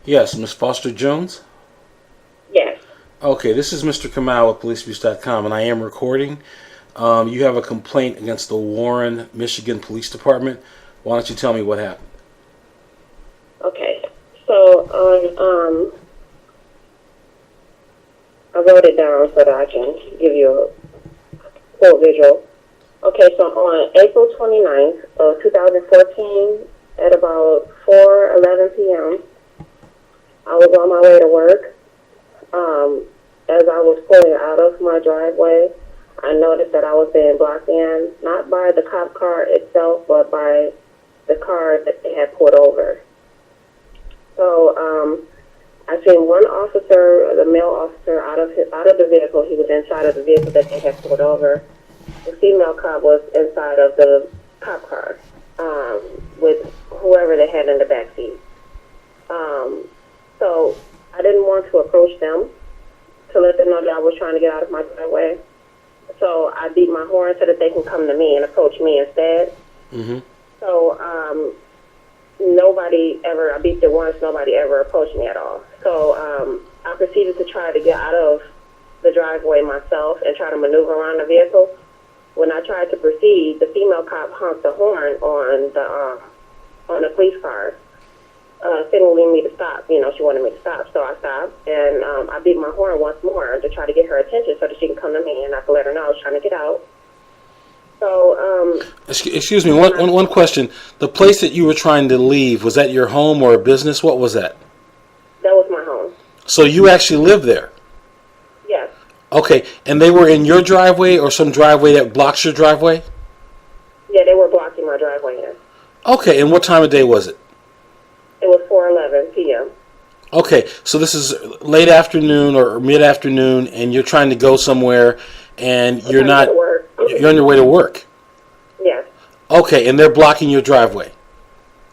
Yes, Miss Foster Jones. Yes. Okay, this is Mr. Kamal with PoliceViews.com, and I am recording. You have a complaint against the Warren, Michigan Police Department. Why don't you tell me what happened? Okay. So on I wrote it down so that I can give you a full visual. Okay, so on April 29th of 2014 at about 4:11 p.m., I was on my way to work. As I was pulling out of my driveway, I noticed that I was being blocked in, not by the cop car itself, but by the car that they had pulled over. So I seen one officer, the male officer, out of the vehicle. He was inside of the vehicle that they had pulled over. The female cop was inside of the cop car with whoever they had in the back seat. So I didn't want to approach them to let them know that I was trying to get out of my driveway. So I beat my horn so that they can come to me and approach me instead. Mm-hmm. So I beat it once, nobody ever approached me at all. So I proceeded to try to get out of the driveway myself and try to maneuver around the vehicle. When I tried to proceed, the female cop honked the horn on the police car, signaling me to stop. You know, she wanted me to stop, so I stopped, and I beat my horn once more to try to get her attention so that she can come to me and I could let her know I was trying to get out. So, Excuse me, one question. The place that you were trying to leave, was that your home or a business? What was that? that was my home. So you actually live there? Yes. Okay, and they were in your driveway or some driveway that blocks your driveway? Yeah, they were blocking my driveway in. Okay, and what time of day was it? It was 4:11 p.m. Okay, so this is late afternoon or mid-afternoon, and you're trying to go somewhere, and I was trying to go to work. you're on your way to work. Yes. Okay, and they're blocking your driveway.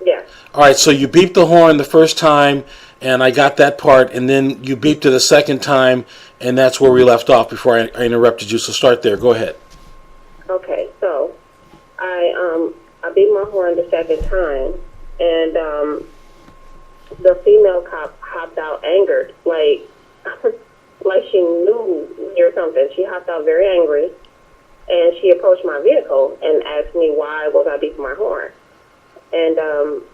Yes. All right, so you beeped the horn the first time, and I got that part, and then you beeped it a second time, and that's where we left off before I interrupted you. So start there. Go ahead. Okay. So I beat my horn the second time, and the female cop hopped out angered, like like she knew me or something. She hopped out very angry, and she approached my vehicle and asked me why was I beeping my horn. And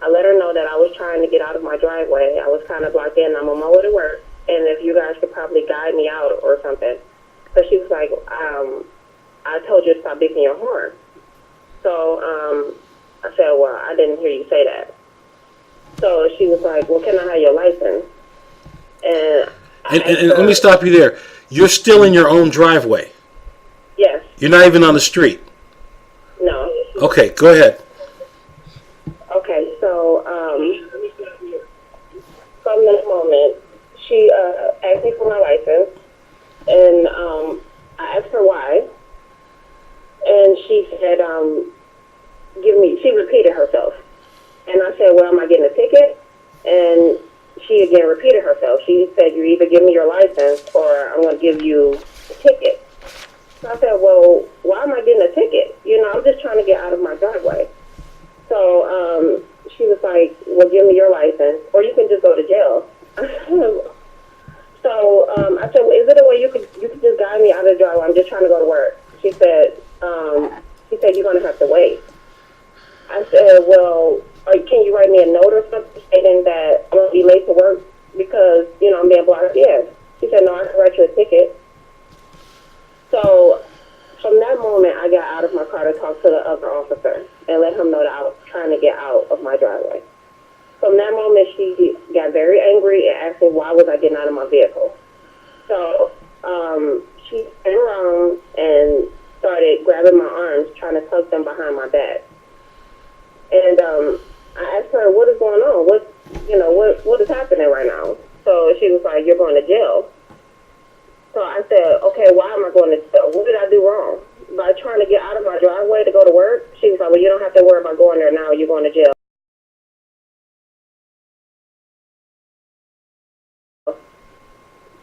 I let her know that I was trying to get out of my driveway. I was kind of blocked in. I'm on my way to work, and if you guys could probably guide me out or something. So she was like, I told you to stop beeping your horn. So I said, well, I didn't hear you say that. So she was like, well, can I have your license? And And let me stop you there. You're still in your own driveway. yes. You're not even on the street. No. Okay, go ahead. Okay, so from that moment, she asked me for my license, and I asked her why, and she said, she repeated herself. And I said, well, am I getting a ticket? And she again repeated herself. She said, you either give me your license or I'm going to give you a ticket. So I said, well, why am I getting a ticket? You know, I'm just trying to get out of my driveway. So she was like, well, give me your license or you can just go to jail. So I said, well, is there a way you could just guide me out of the driveway? I'm just trying to go to work. She said, you're going to have to wait. I said, well, can you write me a note or something stating that I'm going to be late to work because, you know, I'm being blocked? Yes. She said, no, I can write you a ticket. So from that moment, I got out of my car to talk to the other officer and let him know that I was trying to get out of my driveway. From that moment, she got very angry and asked me why was I getting out of my vehicle. So she turned around and started grabbing my arms, trying to tuck them behind my back. And I asked her, what is going on? What is happening right now? So she was like, you're going to jail. So I said, okay, why am I going to jail? What did I do wrong? By trying to get out of my driveway to go to work? She was like, well, you don't have to worry about going there now. You're going to jail.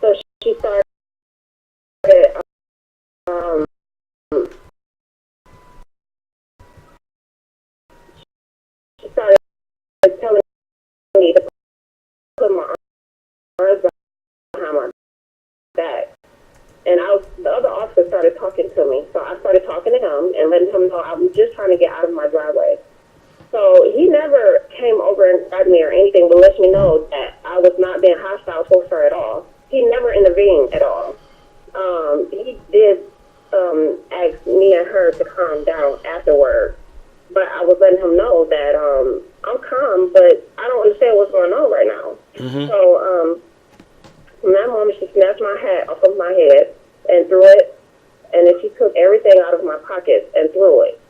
So she started, um, she started telling me to put my arms behind my back. And the other officer started talking to me. So I started talking to him and letting him know I was just trying to get out of my driveway. So he never came over and grabbed me or anything, but let me know that I was not being hostile towards her at all. He never intervened at all. He did ask me and her to calm down afterward, but I was letting him know that I'm calm, but I don't understand what's going on right now. So from that moment, she snatched my hat off of my head and threw it, and then she took everything out of my pockets and threw it.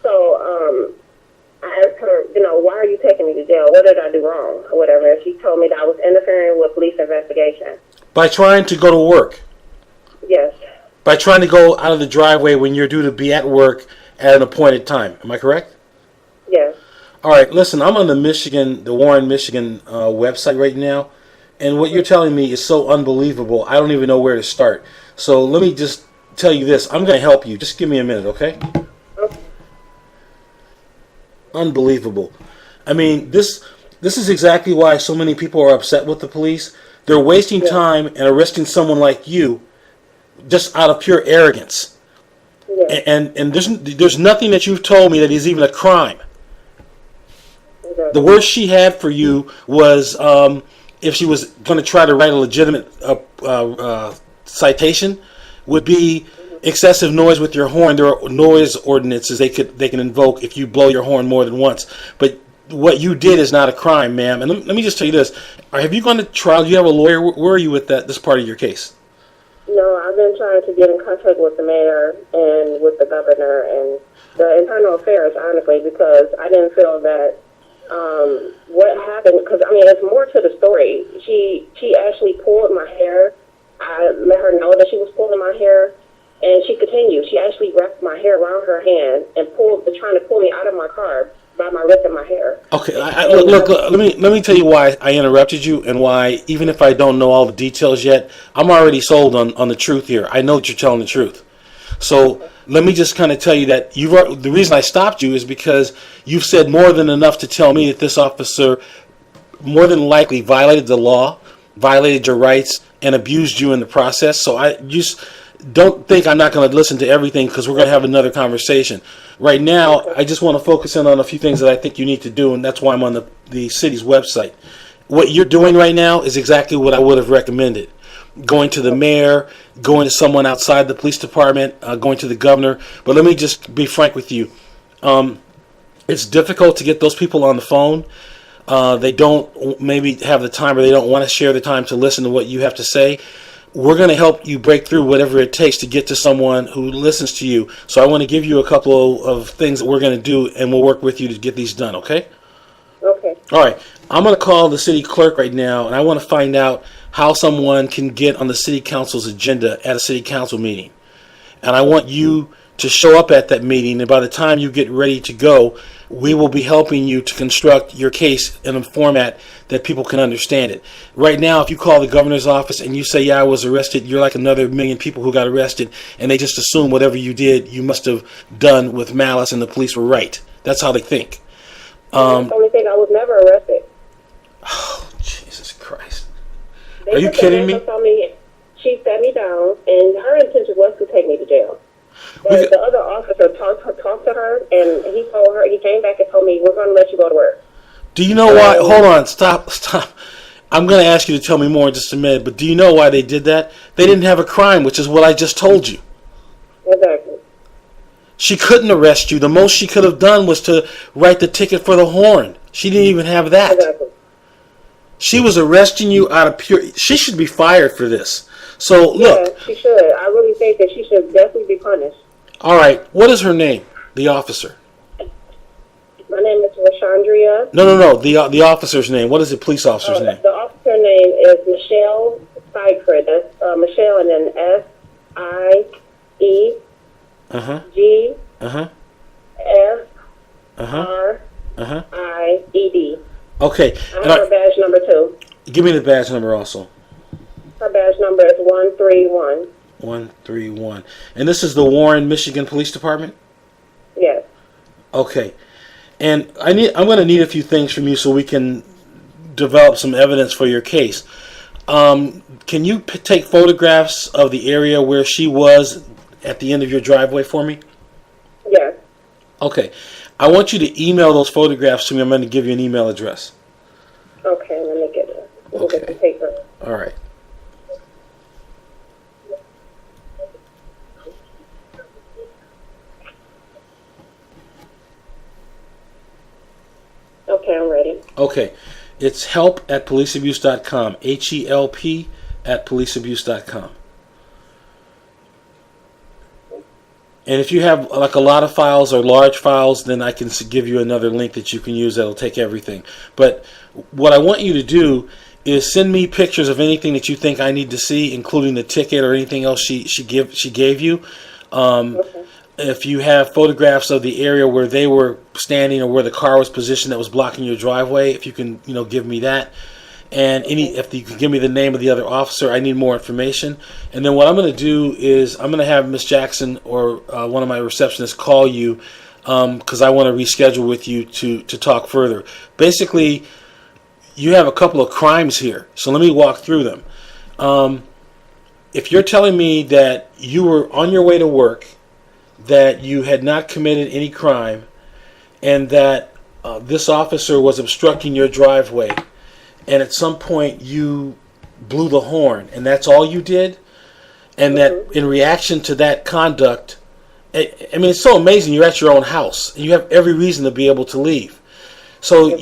So I asked her, why are you taking me to jail? What did I do wrong? Or whatever. And she told me that I was interfering with police investigation. By trying to go to work? Yes. By trying to go out of the driveway when you're due to be at work at an appointed time. Am I correct? Yes. All right, listen, I'm on the Warren, Michigan website right now, and what you're telling me is so unbelievable, I don't even know where to start. So let me just tell you this. I'm going to help you. Just give me a minute, okay? Okay. Unbelievable. I mean, this is exactly why so many people are upset with the police. They're wasting time and arresting someone like you just out of pure arrogance. Yes. And there's nothing that you've told me that is even a crime. Okay. The worst she had for you was if she was going to try to write a legitimate citation, would be excessive noise with your horn. There are noise ordinances they can invoke if you blow your horn more than once. But what you did is not a crime, ma'am. And let me just tell you this: have you gone to trial? Do you have a lawyer? Where are you with this part of your case? No, I've been trying to get in contact with the mayor and with the governor and the internal affairs, honestly, because I didn't feel that what happened, because, it's more to the story. She actually pulled my hair. I let her know that she was pulling my hair, and she continued. She actually wrapped my hair around her hand and trying to pull me out of my car by my wrist and my hair. Okay, look, let me tell you why I interrupted you and why, even if I don't know all the details yet, I'm already sold on the truth here. I know that you're telling the truth. So let me just kind of tell you that the reason I stopped you is because you've said more than enough to tell me that this officer more than likely violated the law, violated your rights, and abused you in the process. So I just don't think I'm not going to listen to everything, because we're going to have another conversation. Right now, I just want to focus in on a few things that I think you need to do, and that's why I'm on the city's website. What you're doing right now is exactly what I would have recommended. Going to the mayor, going to someone outside the police department, going to the governor. But let me just be frank with you. It's difficult to get those people on the phone. They don't maybe have the time, or they don't want to share the time to listen to what you have to say. We're going to help you break through whatever it takes to get to someone who listens to you. So I want to give you a couple of things that we're going to do, and we'll work with you to get these done, okay? Okay. All right. I'm going to call the city clerk right now, and I want to find out how someone can get on the city council's agenda at a city council meeting. And I want you to show up at that meeting, and by the time you get ready to go, we will be helping you to construct your case in a format that people can understand it. Right now, if you call the governor's office and you say, yeah, I was arrested, you're like another million people who got arrested, and they just assume whatever you did, you must have done with malice, and the police were right. That's how they think. That's the only thing, I was never arrested. Oh, Jesus Christ. Are you kidding me? She sat me down, and her intention was to take me to jail. But the other officer talked to her, and he came back and told me, we're going to let you go to work. Do you know why? Hold on, stop. I'm going to ask you to tell me more in just a minute, but do you know why they did that? They didn't have a crime, which is what I just told you. Exactly. She couldn't arrest you. The most she could have done was to write the ticket for the horn. She didn't even have that. Exactly. She was arresting you out of pure... She should be fired for this. So, look. Yeah, she should. I really think that she should definitely be punished. All right. What is her name? The officer. My name is Rashandria. No. The officer's name. What is the police officer's name? The officer name is Michelle Seifert. That's Michelle and then S-I-E-G F-R-I-E-D. Okay. I have her badge number 2. Give me the badge number also. Her badge number is 131. 131. And this is the Warren, Michigan Police Department? Yes. Okay. And I'm going to need a few things from you so we can develop some evidence for your case. Can you take photographs of the area where she was at the end of your driveway for me? Yes. Okay. I want you to email those photographs to me. I'm going to give you an email address. Okay, let me get it. Let me get the Okay. paper. All right. Okay, I'm ready. Okay. It's help@policeabuse.com. HELP@policeabuse.com. And if you have like a lot of files or large files, then I can give you another link that you can use that'll take everything. But what I want you to do is send me pictures of anything that you think I need to see, including the ticket or anything else she gave you. Okay. If you have photographs of the area where they were standing or where the car was positioned that was blocking your driveway, if you can, give me that. And if you can give me the name of the other officer, I need more information. And then what I'm going to do is I'm going to have Miss Jackson or one of my receptionists call you because I want to reschedule with you to talk further. Basically, you have a couple of crimes here, so let me walk through them. If you're telling me that you were on your way to work, that you had not committed any crime, and that this officer was obstructing your driveway, and at some point you blew the horn, and that's all you did, and that in reaction to that conduct, I mean, it's so amazing. You're at your own house, and you have every reason to be able to leave. So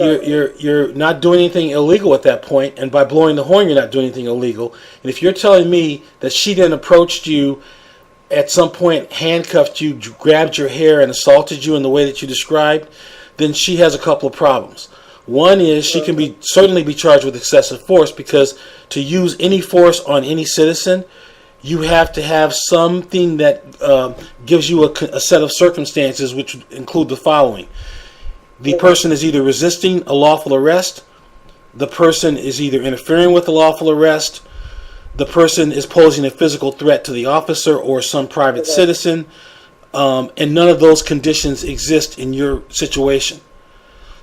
you're not doing anything illegal at that point, and by blowing the horn, you're not doing anything illegal. And if you're telling me that she then approached you at some point, handcuffed you, grabbed your hair, and assaulted you in the way that you described, then she has a couple of problems. One is she can certainly be charged with excessive force, because to use any force on any citizen, you have to have something that gives you a set of circumstances which include the following. The person is either resisting a lawful arrest, the person is either interfering with a lawful arrest, the person is posing a physical threat to the officer or some private citizen, and none of those conditions exist in your situation.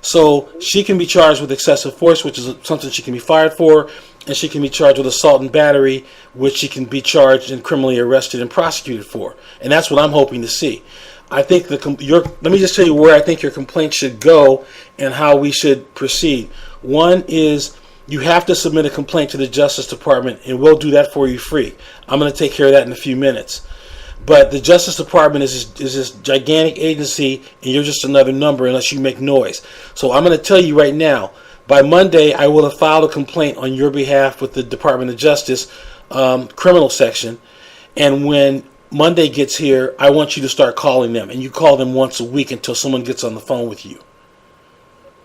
So she can be charged with excessive force, which is something she can be fired for, and she can be charged with assault and battery, which she can be charged and criminally arrested and prosecuted for. And that's what I'm hoping to see. I think let me just tell you where I think your complaint should go and how we should proceed. One is you have to submit a complaint to the Justice Department, and we'll do that for you free. I'm going to take care of that in a few minutes. But the Justice Department is this gigantic agency, and you're just another number unless you make noise. So I'm going to tell you right now, by Monday, I will have filed a complaint on your behalf with the Department of Justice criminal section. And when Monday gets here, I want you to start calling them. And you call them once a week until someone gets on the phone with you.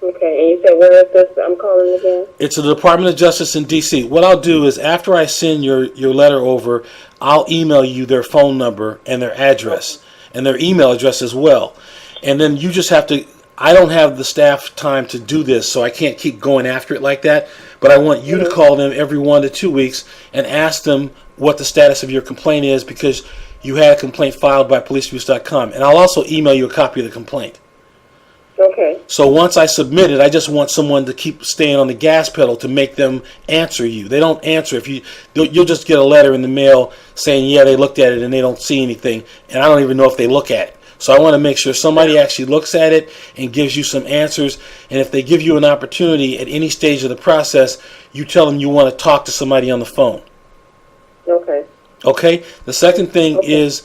Okay, and you said where is this I'm calling again? It's the Department of Justice in D.C. What I'll do is after I send your letter over, I'll email you their phone number and their address and their email address as well. And then you just have to, I don't have the staff time to do this, so I can't keep going after it like that. But I want you to call them every 1 to 2 weeks and ask them what the status of your complaint is, because you had a complaint filed by policeabuse.com. And I'll also email you a copy of the complaint. Okay. So once I submit it, I just want someone to keep staying on the gas pedal to make them answer you. They don't answer you'll just get a letter in the mail saying, yeah, they looked at it and they don't see anything, and I don't even know if they look at it. So I want to make sure somebody actually looks at it and gives you some answers. And if they give you an opportunity at any stage of the process, you tell them you want to talk to somebody on the phone. Okay. Okay? The second thing is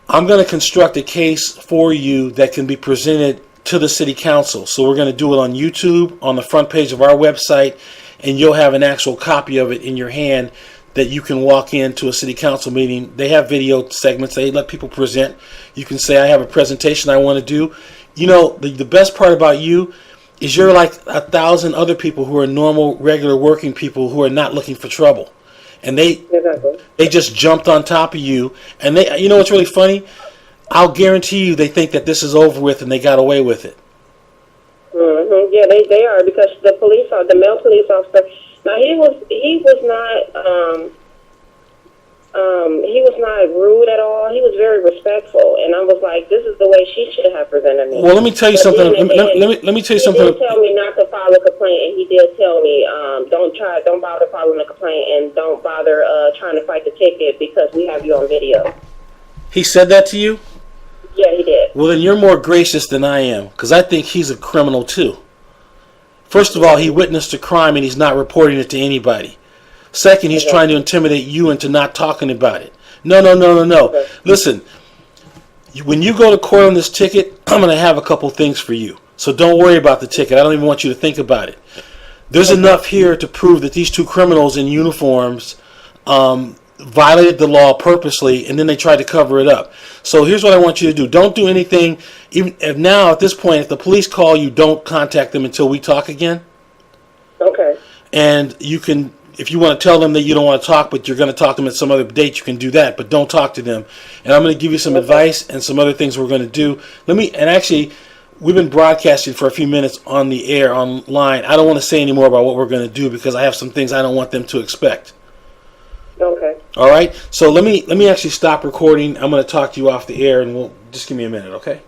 I'm going to construct a case for you that can be presented to the city council. So we're going to do it on YouTube, on the front page of our website, and you'll have an actual copy of it in your hand that you can walk into a city council meeting. They have video segments. They let people present. You can say, I have a presentation I want to do. You know, the best part about you is you're like 1,000 other people who are normal, regular working people who are not looking for trouble. And they just jumped on top of you. And you know what's really funny? I'll guarantee you they think that this is over with and they got away with it. Mm-hmm. Yeah, they are, because the male police officer. Now he was not rude at all. He was very respectful, and I was like, this is the way she should have presented me. Well, let me tell you something. Let me tell you something. He did tell me not to file a complaint complaint, and he did tell me, don't bother filing a complaint, and don't bother trying to fight the ticket because we have you on video. He said that to you? Yeah, he did. Well, then you're more gracious than I am, because I think he's a criminal too. First of all, he witnessed a crime and he's not reporting it to anybody. Second, he's trying to intimidate you into not talking about it. No. Okay. Listen, when you go to court on this ticket, I'm going to have a couple things for you. So don't worry about the ticket. I don't even want you to think about it. There's enough here to prove that these two criminals in uniforms violated the law purposely, and then they tried to cover it up. So here's what I want you to do. Don't do anything. Even if now, at this point, if the police call you, don't contact them until we talk again. Okay. And you can, if you want to tell them that you don't want to talk, but you're going to talk to them at some other date, you can do that, but don't talk to them. And I'm going to give you some advice and some other things we're going to do. Actually, we've been broadcasting for a few minutes on the air, online. I don't want to say any more about what we're going to do because I have some things I don't want them to expect. Okay. All right. So let me actually stop recording. I'm going to talk to you off the air, and we'll just give me a minute, okay?